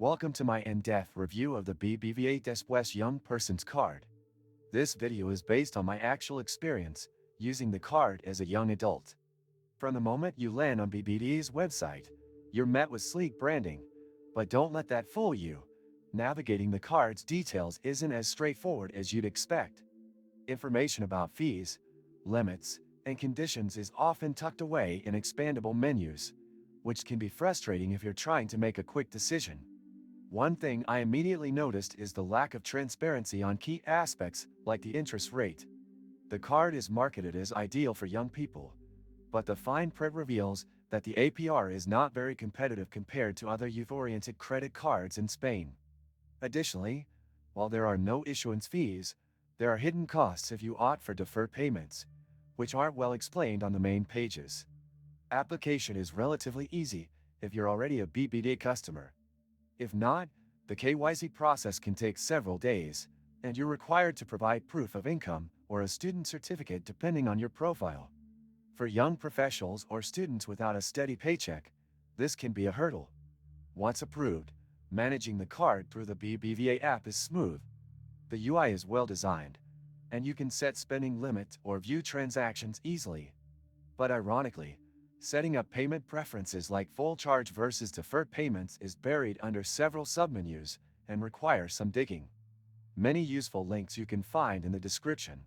Welcome to my in-depth review of the BBVA Después Young Person's Card. This video is based on my actual experience using the card as a young adult. From the moment you land on BBVA's website, you're met with sleek branding, but don't let that fool you. Navigating the card's details isn't as straightforward as you'd expect. Information about fees, limits, and conditions is often tucked away in expandable menus, which can be frustrating if you're trying to make a quick decision. One thing I immediately noticed is the lack of transparency on key aspects like the interest rate. The card is marketed as ideal for young people, but the fine print reveals that the APR is not very competitive compared to other youth-oriented credit cards in Spain. Additionally, while there are no issuance fees, there are hidden costs if you opt for deferred payments, which aren't well explained on the main pages. Application is relatively easy if you're already a BBVA customer. If not, the KYC process can take several days, and you're required to provide proof of income or a student certificate depending on your profile. For young professionals or students without a steady paycheck, this can be a hurdle. Once approved, managing the card through the BBVA app is smooth. The UI is well designed, and you can set spending limits or view transactions easily. But ironically, setting up payment preferences like full charge versus deferred payments is buried under several submenus and requires some digging. Many useful links you can find in the description.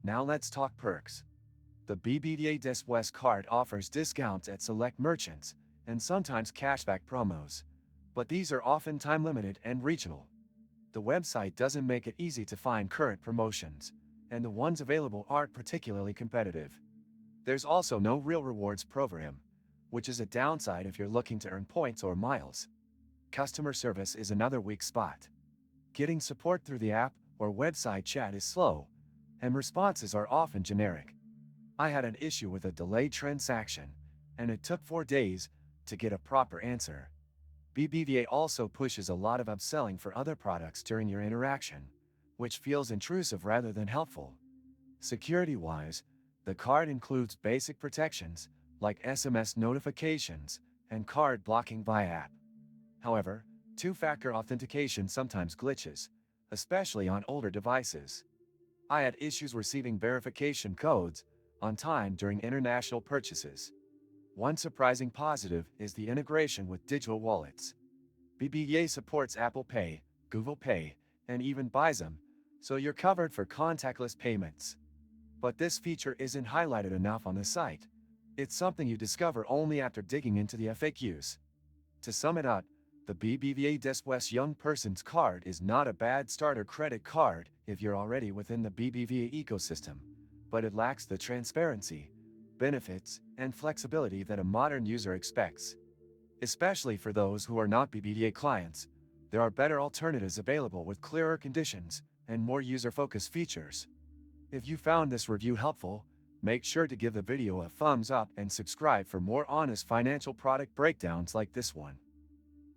Now let's talk perks. The BBVA Después card offers discounts at select merchants and sometimes cashback promos, but these are often time-limited and regional. The website doesn't make it easy to find current promotions, and the ones available aren't particularly competitive. There's also no real rewards program, which is a downside if you're looking to earn points or miles. Customer service is another weak spot. Getting support through the app or website chat is slow, and responses are often generic. I had an issue with a delayed transaction, and it took 4 days to get a proper answer. BBVA also pushes a lot of upselling for other products during your interaction, which feels intrusive rather than helpful. Security-wise, the card includes basic protections like SMS notifications and card blocking via app. However, two-factor authentication sometimes glitches, especially on older devices. I had issues receiving verification codes on time during international purchases. One surprising positive is the integration with digital wallets. BBVA supports Apple Pay, Google Pay, and even Bizum, so you're covered for contactless payments. But this feature isn't highlighted enough on the site. It's something you discover only after digging into the FAQs. To sum it up, the BBVA Después Young Person's Card is not a bad starter credit card if you're already within the BBVA ecosystem, but it lacks the transparency, benefits, and flexibility that a modern user expects. Especially for those who are not BBVA clients, there are better alternatives available with clearer conditions and more user-focused features. If you found this review helpful, make sure to give the video a thumbs up and subscribe for more honest financial product breakdowns like this one.